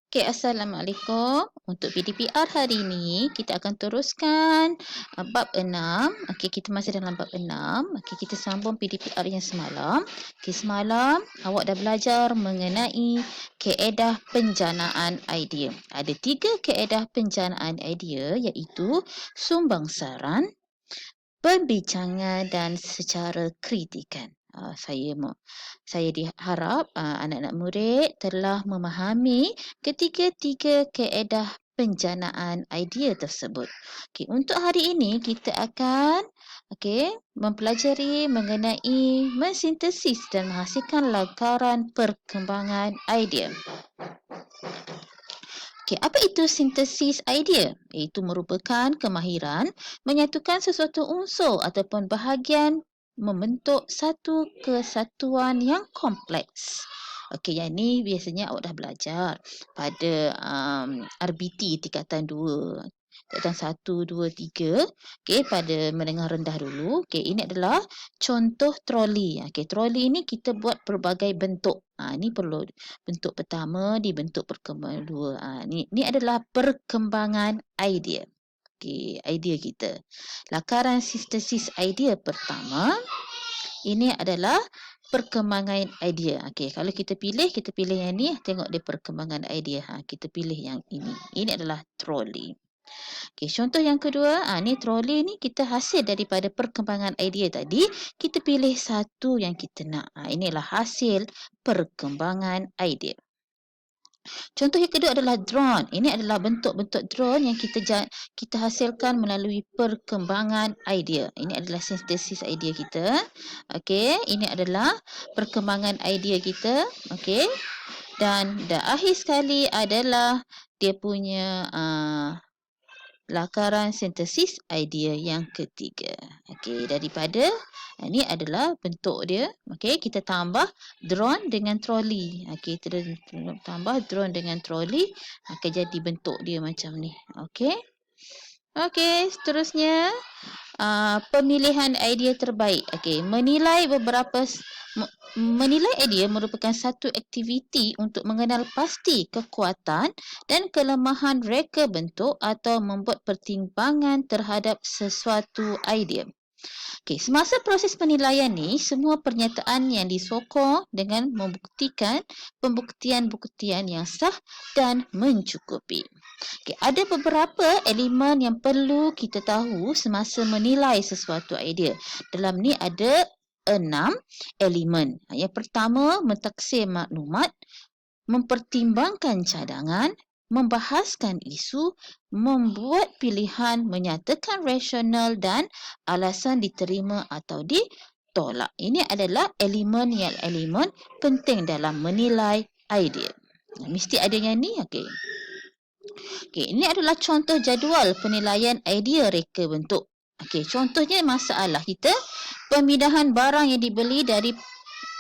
Okay, Assalamualaikum. Untuk PDPR hari ini, kita akan teruskan bab 6. Okay, kita masih dalam bab 6. Okay, kita sambung PDPR yang semalam. Okay, semalam awak dah belajar mengenai kaedah penjanaan idea. Ada 3 kaedah penjanaan idea iaitu sumbangsaran, perbincangan dan secara kritikan. Saya diharap anak-anak murid telah memahami ketiga-tiga kaedah penjanaan idea tersebut. Okey, untuk hari ini kita akan mempelajari mengenai mensintesis dan menghasilkan lakaran perkembangan idea. Okey, apa itu sintesis idea? Itu merupakan kemahiran menyatukan sesuatu unsur ataupun bahagian membentuk satu kesatuan yang kompleks. Okey, yang ni biasanya awak dah belajar pada RBT tingkatan 2. Tingkatan 1, 2, 3. Okey, pada menengah rendah dulu. Okey, ini adalah contoh troli. Okey, troli ni kita buat pelbagai bentuk. Ni perlu bentuk pertama dibentuk perkembangan dua. Ni adalah perkembangan idea. Okey, idea kita. Lakaran sintesis idea pertama, ini adalah perkembangan idea. Okey, kalau kita pilih yang ni, tengok dia perkembangan idea. Kita pilih yang ini. Ini adalah troli. Okey, contoh yang kedua, ni troli ni kita hasil daripada perkembangan idea tadi, kita pilih satu yang kita nak. Inilah hasil perkembangan idea. Contoh yang kedua adalah drone. Ini adalah bentuk-bentuk drone yang kita hasilkan melalui perkembangan idea. Ini adalah sintesis idea kita. Okey, ini adalah perkembangan idea kita. Okey. Dan akhir sekali adalah dia punya lakaran sintesis idea yang ketiga. Okey, daripada ini adalah bentuk dia. Okey, kita tambah drone dengan troli. Okey, kita tambah drone dengan troli akan jadi bentuk dia macam ni. Okey. Okey, seterusnya pemilihan idea terbaik. Okey, menilai idea merupakan satu aktiviti untuk mengenal pasti kekuatan dan kelemahan reka bentuk atau membuat pertimbangan terhadap sesuatu idea. Okey, semasa proses penilaian ni, semua pernyataan yang disokong dengan membuktikan pembuktian-buktian yang sah dan mencukupi. Okey, ada beberapa elemen yang perlu kita tahu semasa menilai sesuatu idea. Dalam ni ada 6 elemen. Yang pertama, mentaksir maklumat, mempertimbangkan cadangan, membahaskan isu, membuat pilihan, menyatakan rasional dan alasan diterima atau ditolak. Ini adalah elemen penting dalam menilai idea. Mesti ada yang ni. Okey. Okey, ini adalah contoh jadual penilaian idea reka bentuk. Okey, contohnya masalah kita, pemindahan barang yang dibeli dari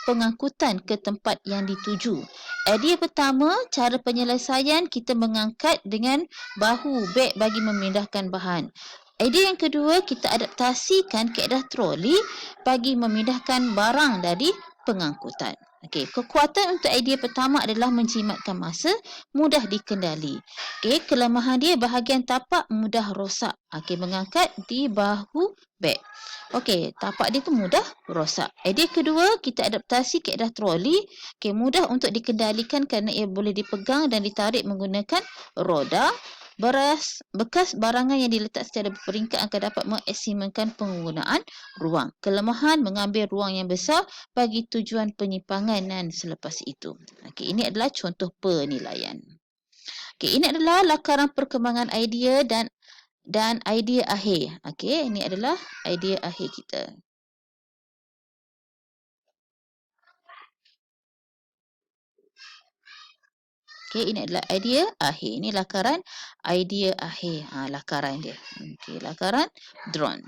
pengangkutan ke tempat yang dituju. Idea pertama, cara penyelesaian kita mengangkat dengan bahu beg bagi memindahkan bahan. Idea yang kedua, kita adaptasikan kaedah troli bagi memindahkan barang dari pengangkutan. Okey, kekuatan untuk idea pertama adalah menjimatkan masa, mudah dikendali. Okey, kelemahan dia bahagian tapak mudah rosak. Okey, mengangkat di bahu beg. Okey, tapak dia tu mudah rosak. Idea kedua, kita adaptasi kaedah troli. Okey, mudah untuk dikendalikan kerana ia boleh dipegang dan ditarik menggunakan roda. Bekas barangan yang diletak secara berperingkat akan dapat mengekstrimkan penggunaan ruang. Kelemahan mengambil ruang yang besar bagi tujuan penyimpangan dan selepas itu. Okey, ini adalah contoh penilaian. Okey, ini adalah lakaran perkembangan idea dan idea akhir. Okey, ini adalah idea akhir kita. Okey, ini adalah idea akhir. Ini lakaran idea akhir. Lakaran dia. Okey, lakaran drone.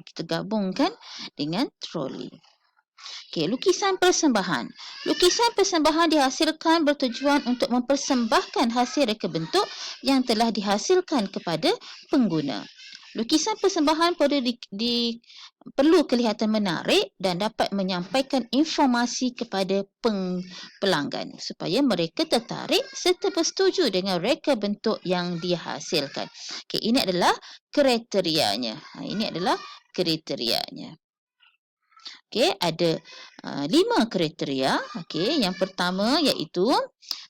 Kita gabungkan dengan troli. Okey, lukisan persembahan. Lukisan persembahan dihasilkan bertujuan untuk mempersembahkan hasil reka bentuk yang telah dihasilkan kepada pengguna. Lukisan persembahan perlu perlu kelihatan menarik dan dapat menyampaikan informasi kepada pelanggan supaya mereka tertarik serta bersetuju dengan reka bentuk yang dihasilkan. Okey, ini adalah kriterianya. Ini adalah kriterianya. Okey, ada 5 kriteria. Okey, yang pertama iaitu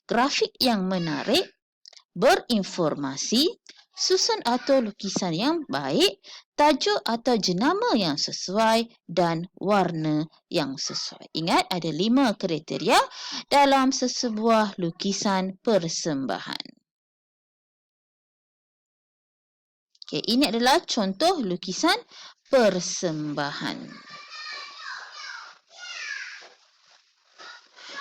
grafik yang menarik, berinformasi, susun atau lukisan yang baik, tajuk atau jenama yang sesuai dan warna yang sesuai. Ingat, ada 5 kriteria dalam sesebuah lukisan persembahan. Okey, ini adalah contoh lukisan persembahan.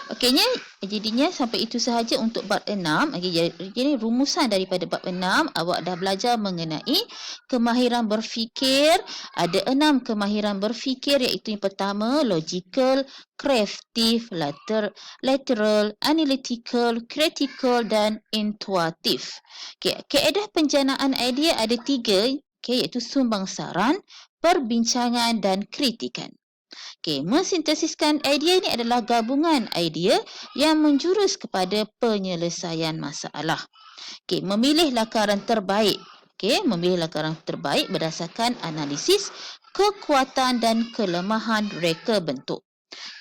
Okeynya, jadinya sampai itu sahaja untuk bab 6. Okey, jadi rumusan daripada bab 6, awak dah belajar mengenai kemahiran berfikir. Ada 6 kemahiran berfikir iaitu yang pertama, logical, kreatif, lateral, analytical, critical dan intuitif. Okey, kaedah penjanaan idea ada 3, iaitu sumbangsaran, perbincangan dan kritikan. Okey, mensintesiskan idea ini adalah gabungan idea yang menjurus kepada penyelesaian masalah. Okey, memilih lakaran terbaik. Okey, memilih lakaran terbaik berdasarkan analisis kekuatan dan kelemahan reka bentuk.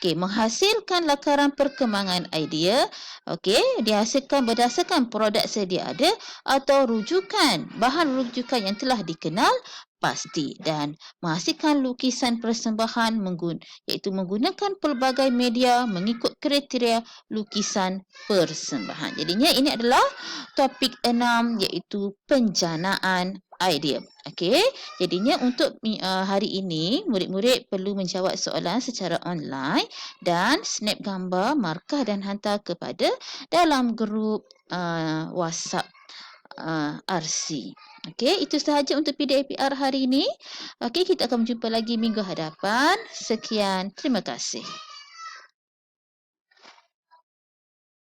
Okey, menghasilkan lakaran perkembangan idea. Okey, dihasilkan berdasarkan produk sedia ada atau bahan rujukan yang telah dikenal pasti, dan menghasilkan lukisan persembahan iaitu menggunakan pelbagai media mengikut kriteria lukisan persembahan. Jadinya ini adalah topik 6 iaitu penjanaan idea. Okey, jadinya untuk hari ini murid-murid perlu menjawab soalan secara online dan snap gambar, markah dan hantar kepada dalam grup WhatsApp RC. Okey, itu sahaja untuk PDAPR hari ini. Okey, kita akan berjumpa lagi minggu hadapan. Sekian, terima kasih.